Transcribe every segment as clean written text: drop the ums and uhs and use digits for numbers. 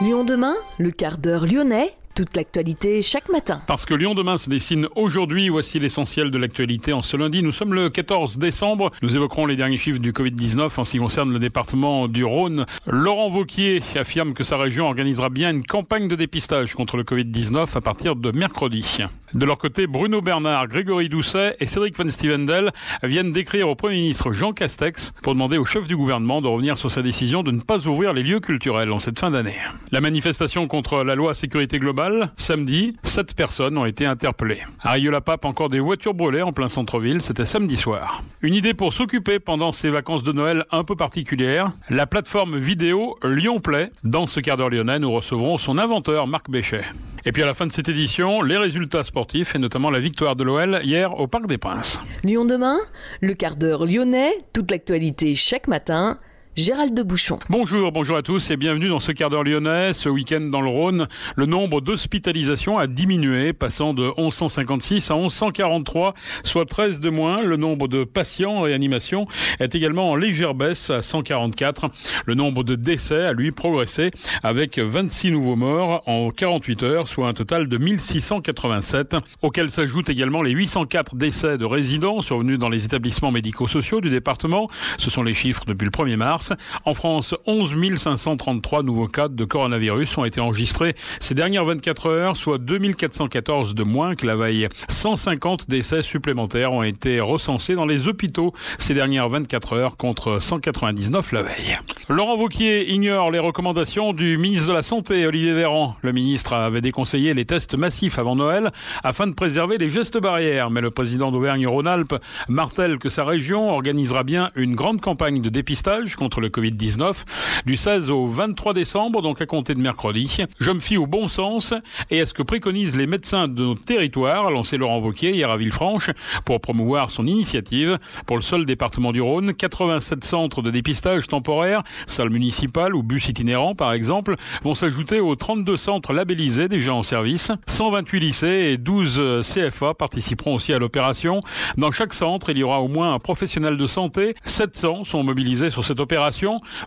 Lyon demain, le quart d'heure lyonnais, toute l'actualité chaque matin. Parce que Lyon demain se dessine aujourd'hui, voici l'essentiel de l'actualité en ce lundi. Nous sommes le 14 décembre. Nous évoquerons les derniers chiffres du Covid-19 en ce qui concerne le département du Rhône. Laurent Wauquiez affirme que sa région organisera bien une campagne de dépistage contre le Covid-19 à partir de mercredi. De leur côté, Bruno Bernard, Grégory Doucet et Cédric Van Stevendel viennent d'écrire au Premier ministre Jean Castex pour demander au chef du gouvernement de revenir sur sa décision de ne pas ouvrir les lieux culturels en cette fin d'année. La manifestation contre la loi sécurité globale, samedi, 7 personnes ont été interpellées. À Rieux-la-Pape, encore des voitures brûlées en plein centre-ville, c'était samedi soir. Une idée pour s'occuper pendant ces vacances de Noël un peu particulières, la plateforme vidéo Lyon Play. Dans ce quart d'heure lyonnais, nous recevrons son inventeur Marc Béchet. Et puis à la fin de cette édition, les résultats sportifs et notamment la victoire de l'OL hier au Parc des Princes. Lyon demain, le quart d'heure lyonnais, toute l'actualité chaque matin. Gérald de Bouchon. Bonjour à tous et bienvenue dans ce quart d'heure lyonnais. Ce week-end dans le Rhône, le nombre d'hospitalisations a diminué, passant de 1156 à 1143, soit 13 de moins. Le nombre de patients en réanimation est également en légère baisse à 144. Le nombre de décès a lui progressé avec 26 nouveaux morts en 48 heures, soit un total de 1687, auxquels s'ajoutent également les 804 décès de résidents survenus dans les établissements médico-sociaux du département. Ce sont les chiffres depuis le 1er mars. En France, 11 533 nouveaux cas de coronavirus ont été enregistrés ces dernières 24 heures, soit 2414 de moins que la veille. 150 décès supplémentaires ont été recensés dans les hôpitaux ces dernières 24 heures contre 199 la veille. Laurent Wauquiez ignore les recommandations du ministre de la Santé, Olivier Véran. Le ministre avait déconseillé les tests massifs avant Noël afin de préserver les gestes barrières. Mais le président d'Auvergne-Rhône-Alpes martèle que sa région organisera bien une grande campagne de dépistage contre le Covid-19 du 16 au 23 décembre, donc à compter de mercredi. Je me fie au bon sens et à ce que préconisent les médecins de notre territoire, a lancé Laurent Wauquiez hier à Villefranche pour promouvoir son initiative. Pour le seul département du Rhône, 87 centres de dépistage temporaires, salles municipales ou bus itinérants par exemple, vont s'ajouter aux 32 centres labellisés déjà en service. 128 lycées et 12 CFA participeront aussi à l'opération. Dans chaque centre, il y aura au moins un professionnel de santé. 700 sont mobilisés sur cette opération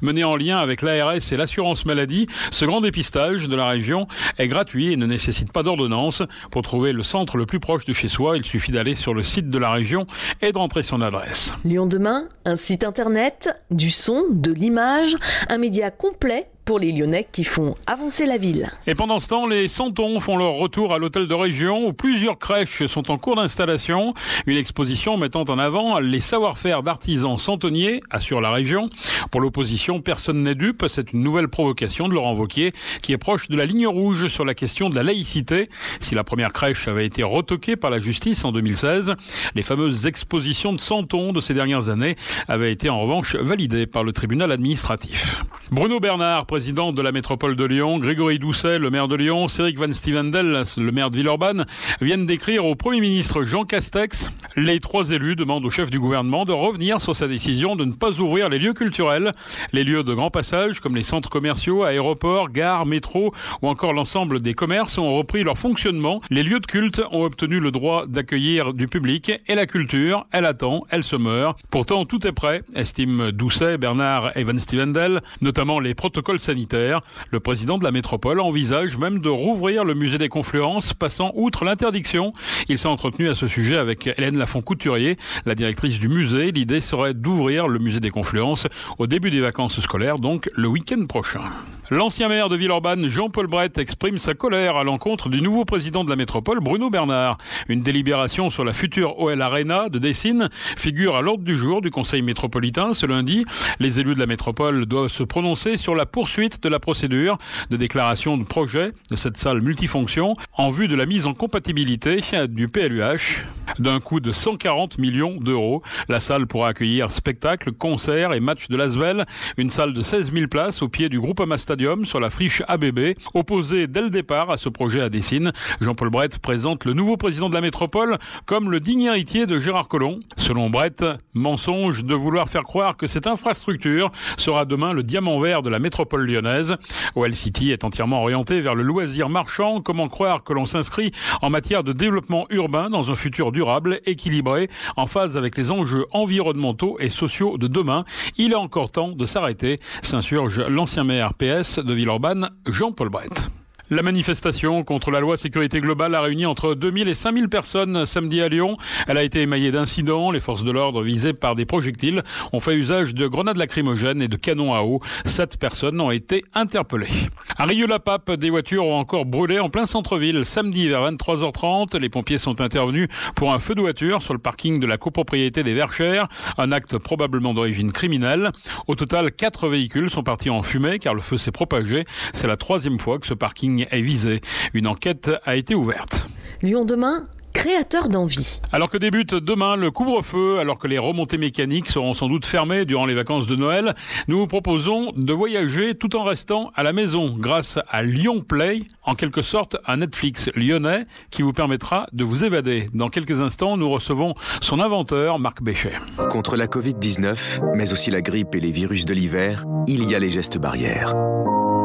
menée en lien avec l'ARS et l'assurance maladie. Ce grand dépistage de la région est gratuit et ne nécessite pas d'ordonnance. Pour trouver le centre le plus proche de chez soi, il suffit d'aller sur le site de la région et de rentrer son adresse. Lyon demain, un site internet, du son, de l'image, un média complet pour les Lyonnais qui font avancer la ville. Et pendant ce temps, les Santons font leur retour à l'hôtel de région où plusieurs crèches sont en cours d'installation. Une exposition mettant en avant les savoir-faire d'artisans santonniers, assure la région. Pour l'opposition, personne n'est dupe. C'est une nouvelle provocation de Laurent Wauquiez qui est proche de la ligne rouge sur la question de la laïcité. Si la première crèche avait été retoquée par la justice en 2016, les fameuses expositions de Santons de ces dernières années avaient été en revanche validées par le tribunal administratif. Bruno Bernard, président de la métropole de Lyon, Grégory Doucet, le maire de Lyon, Cédric Van Stevendel, le maire de Villeurbanne, viennent d'écrire au Premier ministre Jean Castex. Les 3 élus demandent au chef du gouvernement de revenir sur sa décision de ne pas ouvrir les lieux culturels, les lieux de grand passage comme les centres commerciaux, aéroports, gares, métros ou encore l'ensemble des commerces ont repris leur fonctionnement. Les lieux de culte ont obtenu le droit d'accueillir du public et la culture, elle attend, elle se meurt. Pourtant, tout est prêt, estiment Doucet, Bernard et Van Stevendel, notamment les protocoles sanitaires. Le président de la métropole envisage même de rouvrir le musée des Confluences, passant outre l'interdiction. Il s'est entretenu à ce sujet avec Hélène Lafont-Couturier, la directrice du musée. L'idée serait d'ouvrir le musée des Confluences au début des vacances scolaires, donc le week-end prochain. L'ancien maire de Villeurbanne, Jean-Paul Brett, exprime sa colère à l'encontre du nouveau président de la métropole, Bruno Bernard. Une délibération sur la future OL Arena de Dessines figure à l'ordre du jour du conseil métropolitain ce lundi. Les élus de la métropole doivent se prononcer annoncé sur la poursuite de la procédure de déclaration de projet de cette salle multifonction en vue de la mise en compatibilité du PLUH. D'un coût de 140 millions d'euros, la salle pourra accueillir spectacles, concerts et matchs de l'Asvel. Une salle de 16 000 places au pied du Groupama Stadium sur la friche ABB. Opposé dès le départ à ce projet à Dessines, Jean-Paul Brett présente le nouveau président de la métropole comme le digne héritier de Gérard Collomb. Selon Brett, mensonge de vouloir faire croire que cette infrastructure sera demain le diamant vert de la métropole lyonnaise. OL City est entièrement orienté vers le loisir marchand. Comment croire que l'on s'inscrit en matière de développement urbain dans un futur durable, équilibré, en phase avec les enjeux environnementaux et sociaux de demain? Il est encore temps de s'arrêter, s'insurge l'ancien maire PS de Villeurbanne, Jean-Paul Brett. La manifestation contre la loi sécurité globale a réuni entre 2000 et 5000 personnes samedi à Lyon. Elle a été émaillée d'incidents. Les forces de l'ordre visées par des projectiles ont fait usage de grenades lacrymogènes et de canons à eau. 7 personnes ont été interpellées. À Rieux-la-Pape, des voitures ont encore brûlé en plein centre-ville. Samedi vers 23h30, les pompiers sont intervenus pour un feu de voiture sur le parking de la copropriété des Verchères. Un acte probablement d'origine criminelle. Au total, 4 véhicules sont partis en fumée car le feu s'est propagé. C'est la 3e fois que ce parking est visé. Une enquête a été ouverte. Lyon demain, créateur d'envie. Alors que débute demain le couvre-feu, alors que les remontées mécaniques seront sans doute fermées durant les vacances de Noël, nous vous proposons de voyager tout en restant à la maison grâce à Lyon Play, en quelque sorte un Netflix lyonnais qui vous permettra de vous évader. Dans quelques instants, nous recevons son inventeur, Marc Béchet. Contre la Covid-19, mais aussi la grippe et les virus de l'hiver, il y a les gestes barrières.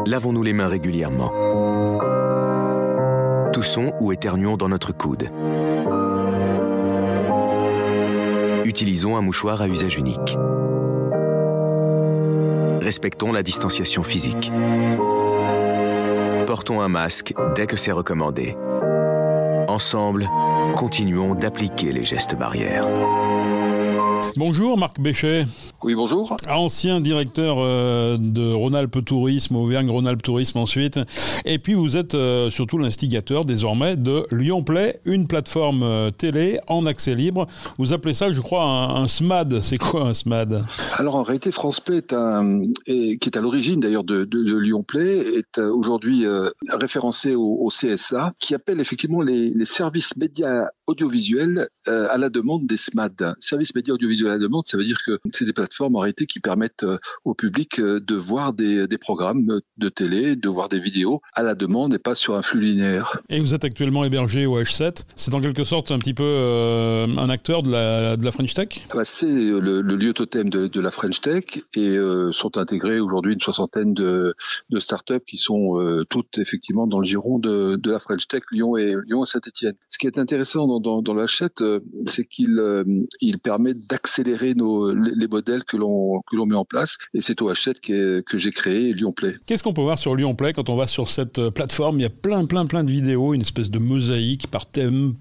Lavons-nous les mains régulièrement. Toussons ou éternuons dans notre coude. Utilisons un mouchoir à usage unique. Respectons la distanciation physique. Portons un masque dès que c'est recommandé. Ensemble, continuons d'appliquer les gestes barrières. Bonjour Marc Béchet. Oui, bonjour. Ancien directeur de Rhône-Alpes Tourisme, Auvergne-Rhône-Alpes Tourisme ensuite. Et puis vous êtes surtout l'instigateur désormais de Lyon Play, une plateforme télé en accès libre. Vous appelez ça, je crois, un SMAD. C'est quoi un SMAD? Alors en réalité, France Play, qui est à l'origine d'ailleurs de Lyon Play, est aujourd'hui référencé au CSA, qui appelle effectivement les services médias audiovisuels à la demande des SMAD. Services médias audiovisuels à la demande, ça veut dire que c'est des plateformes en réalité qui permettent au public de voir des programmes de télé, de voir des vidéos à la demande et pas sur un flux linéaire. Et vous êtes actuellement hébergé au H7. C'est en quelque sorte un petit peu un acteur de la French Tech? C'est le lieu totem de la French Tech et sont intégrés aujourd'hui une soixantaine de startups qui sont toutes effectivement dans le giron de la French Tech, Lyon et Saint-Étienne. Ce qui est intéressant dans le H7, c'est qu'il permet d'accélérer les modèles que l'on met en place, et c'est au H7 que j'ai créé Lyon Play. Qu'est-ce qu'on peut voir sur Lyon Play quand on va sur cette plateforme? Il y a plein de vidéos, une espèce de mosaïque par thème,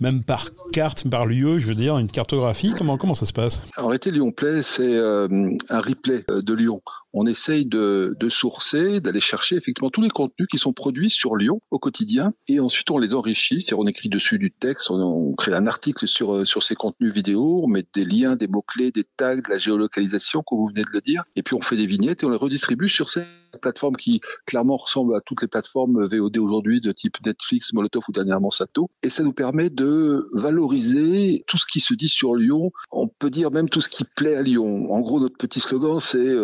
même par carte, par lieu, je veux dire, une cartographie. Comment ça se passe? En réalité, Lyon Play, c'est un replay de Lyon. On essaye de sourcer, d'aller chercher effectivement tous les contenus qui sont produits sur Lyon au quotidien, et ensuite on les enrichit, c'est-à-dire on écrit dessus du texte, on crée un article sur ces contenus vidéo, on met des liens, des mots-clés, des tags, de la géolocalisation, comme vous venez de le dire, et puis on fait des vignettes et on les redistribue sur cette plateforme qui clairement ressemble à toutes les plateformes VOD aujourd'hui de type Netflix, Molotov ou dernièrement Salto, et ça nous permet de valoriser tout ce qui se dit sur Lyon, on peut dire même tout ce qui plaît à Lyon. En gros, notre petit slogan, c'est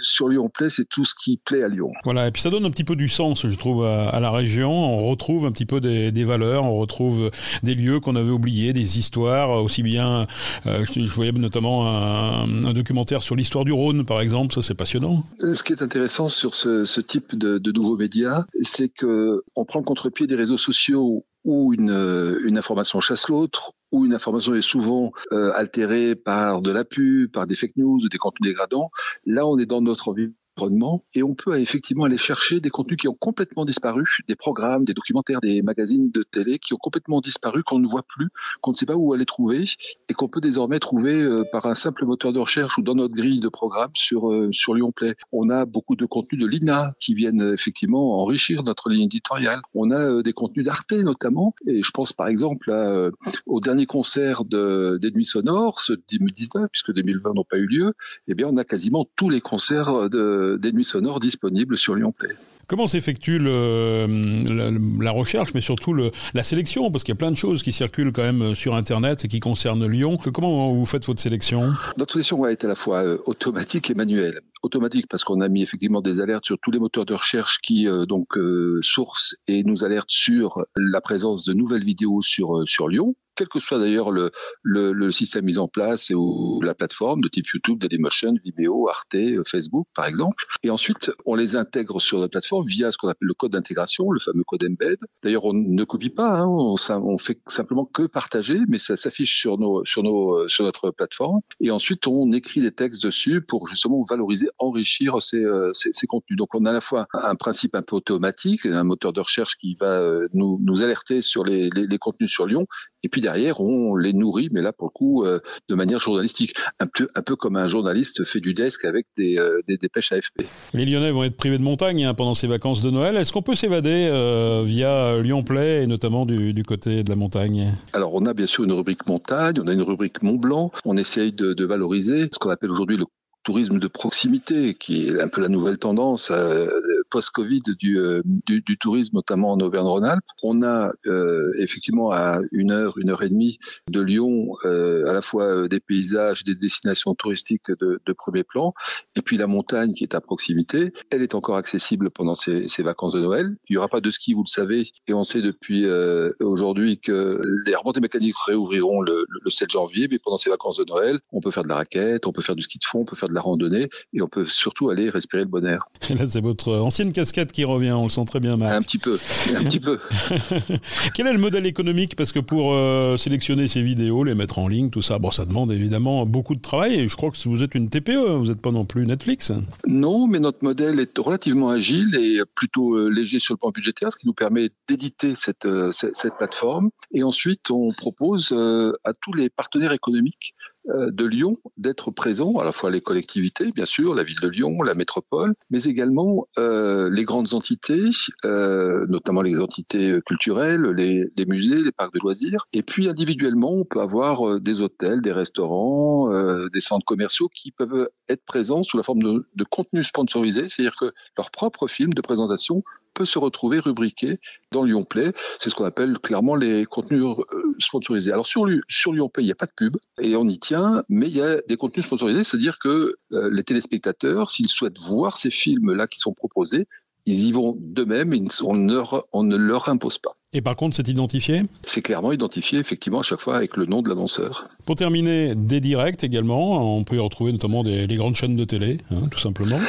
sur Lyon Play, c'est tout ce qui plaît à Lyon. Voilà, et puis ça donne un petit peu du sens, je trouve, à la région. On retrouve un petit peu des valeurs, on retrouve des lieux qu'on avait oubliés, des histoires, aussi bien, je voyais notamment un documentaire sur l'histoire du Rhône, par exemple, ça c'est passionnant. Ce qui est intéressant sur ce type de nouveaux médias, c'est qu'on prend le contre-pied des réseaux sociaux où une information chasse l'autre, où une information est souvent altérée par de la pub, par des fake news, des contenus dégradants. Là, on est dans notre environnement et on peut effectivement aller chercher des contenus qui ont complètement disparu, des programmes, des documentaires, des magazines de télé qui ont complètement disparu, qu'on ne voit plus, qu'on ne sait pas où aller trouver et qu'on peut désormais trouver par un simple moteur de recherche ou dans notre grille de programme sur Lyon Play. On a beaucoup de contenus de l'INA qui viennent effectivement enrichir notre ligne éditoriale. On a des contenus d'Arte notamment, et je pense par exemple au dernier concert des Nuits Sonores, ceux de 2019, puisque 2020 n'ont pas eu lieu. Eh bien, on a quasiment tous les concerts de des nuits sonores disponibles sur Lyon Play. Comment s'effectue la recherche, mais surtout la sélection? Parce qu'il y a plein de choses qui circulent quand même sur Internet et qui concernent Lyon. Comment vous faites votre sélection? Notre sélection est à la fois automatique et manuelle. Automatique parce qu'on a mis effectivement des alertes sur tous les moteurs de recherche qui sourcent et nous alertent sur la présence de nouvelles vidéos sur Lyon. Quel que soit d'ailleurs le système mis en place ou la plateforme de type YouTube, Dailymotion, Vimeo, Arte, Facebook par exemple. Et ensuite, on les intègre sur la plateforme via ce qu'on appelle le code d'intégration, le fameux code embed. D'ailleurs, on ne copie pas, on fait simplement que partager, mais ça s'affiche sur notre plateforme. Et ensuite, on écrit des textes dessus pour justement valoriser, enrichir ces contenus. Donc, on a à la fois un principe un peu automatique, un moteur de recherche qui va nous alerter sur les contenus sur Lyon. Et puis derrière, on les nourrit, mais là, pour le coup, de manière journalistique. Un peu comme un journaliste fait du desk avec des dépêches AFP. Les Lyonnais vont être privés de montagne pendant ces vacances de Noël. Est-ce qu'on peut s'évader via Lyon Play, et notamment du côté de la montagne? Alors, on a bien sûr une rubrique montagne, on a une rubrique Mont Blanc. On essaye de valoriser ce qu'on appelle aujourd'hui le tourisme de proximité, qui est un peu la nouvelle tendance post-Covid du tourisme, notamment en Auvergne-Rhône-Alpes. On a effectivement à 1h de Lyon, à la fois des paysages, des destinations touristiques de premier plan, et puis la montagne qui est à proximité. Elle est encore accessible pendant ces vacances de Noël. Il n'y aura pas de ski, vous le savez, et on sait depuis aujourd'hui que les remontées mécaniques réouvriront le 7 janvier, mais pendant ces vacances de Noël, on peut faire de la raquette, on peut faire du ski de fond, on peut faire de la randonnée, et on peut surtout aller respirer le bon air. Et là, c'est votre ancienne casquette qui revient, on le sent très bien, Marc. Un petit peu. Quel est le modèle économique? Parce que pour sélectionner ces vidéos, les mettre en ligne, tout ça, ça demande évidemment beaucoup de travail, et je crois que vous êtes une TPE, vous n'êtes pas non plus Netflix. Non, mais notre modèle est relativement agile et plutôt léger sur le plan budgétaire, ce qui nous permet d'éditer cette plateforme. Et ensuite, on propose à tous les partenaires économiques de Lyon d'être présents, à la fois les collectivités, bien sûr, la ville de Lyon, la métropole, mais également les grandes entités, notamment les entités culturelles, les musées, les parcs de loisirs. Et puis individuellement, on peut avoir des hôtels, des restaurants, des centres commerciaux qui peuvent être présents sous la forme de contenu sponsorisé, c'est-à-dire que leur propre film de présentation peut se retrouver rubriqué dans Lyon Play. C'est ce qu'on appelle clairement les contenus sponsorisés. Alors sur Lyon Play, il n'y a pas de pub et on y tient, mais il y a des contenus sponsorisés, c'est-à-dire que les téléspectateurs, s'ils souhaitent voir ces films-là qui sont proposés, ils y vont d'eux-mêmes, on ne leur impose pas. Et par contre, c'est identifié? C'est clairement identifié, effectivement, à chaque fois avec le nom de l'annonceur. Pour terminer, des directs également. On peut y retrouver notamment les grandes chaînes de télé, tout simplement.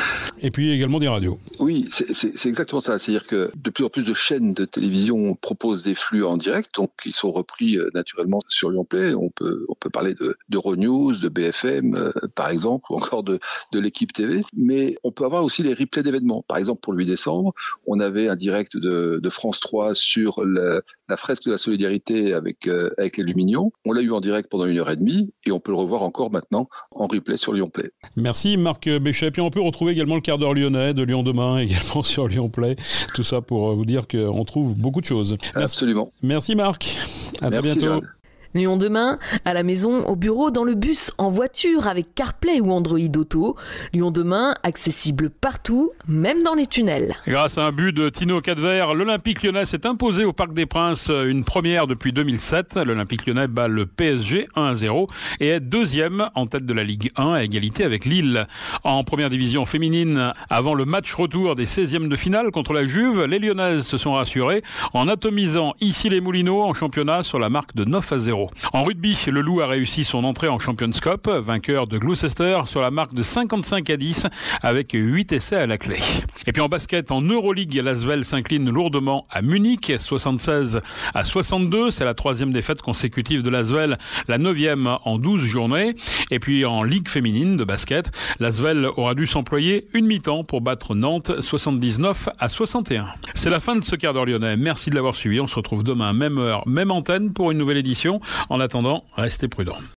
Et puis également des radios. Oui, c'est exactement ça. C'est-à-dire que de plus en plus de chaînes de télévision proposent des flux en direct, donc ils sont repris naturellement sur Lyon Play. On peut parler d'Euronews, de BFM, par exemple, ou encore de l'équipe TV. Mais on peut avoir aussi les replays d'événements. Par exemple, pour le 8 décembre, on avait un direct de France 3 sur la fresque de la solidarité avec les Lumignons. On l'a eu en direct pendant 1h30 et on peut le revoir encore maintenant en replay sur Lyon Play. Merci Marc Béchet. Puis on peut retrouver également le quart d'heure lyonnais de Lyon demain également sur Lyon Play. Tout ça pour vous dire qu'on trouve beaucoup de choses. Absolument. Merci Marc. À très bientôt. Johan. Lyon demain, à la maison, au bureau, dans le bus, en voiture, avec CarPlay ou Android Auto. Lyon demain, accessible partout, même dans les tunnels. Grâce à un but de Tino Cadver, l'Olympique lyonnais s'est imposé au Parc des Princes, une première depuis 2007. L'Olympique lyonnais bat le PSG 1-0 et est deuxième en tête de la Ligue 1 à égalité avec Lille. En première division féminine, avant le match retour des 16e de finale contre la Juve, les Lyonnaises se sont rassurées en atomisant ici les Moulineaux en championnat sur la marque de 9-0. En rugby, le Loup a réussi son entrée en Champions Cup, vainqueur de Gloucester sur la marque de 55-10 avec 8 essais à la clé. Et puis en basket, en Euroleague, l'Asvel s'incline lourdement à Munich, 76-62. C'est la 3e défaite consécutive de l'Asvel, la 9e en 12 journées. Et puis en Ligue féminine de basket, l'Asvel aura dû s'employer une mi-temps pour battre Nantes 79-61. C'est la fin de ce quart d'heure lyonnais. Merci de l'avoir suivi. On se retrouve demain, même heure, même antenne pour une nouvelle édition. En attendant, restez prudents.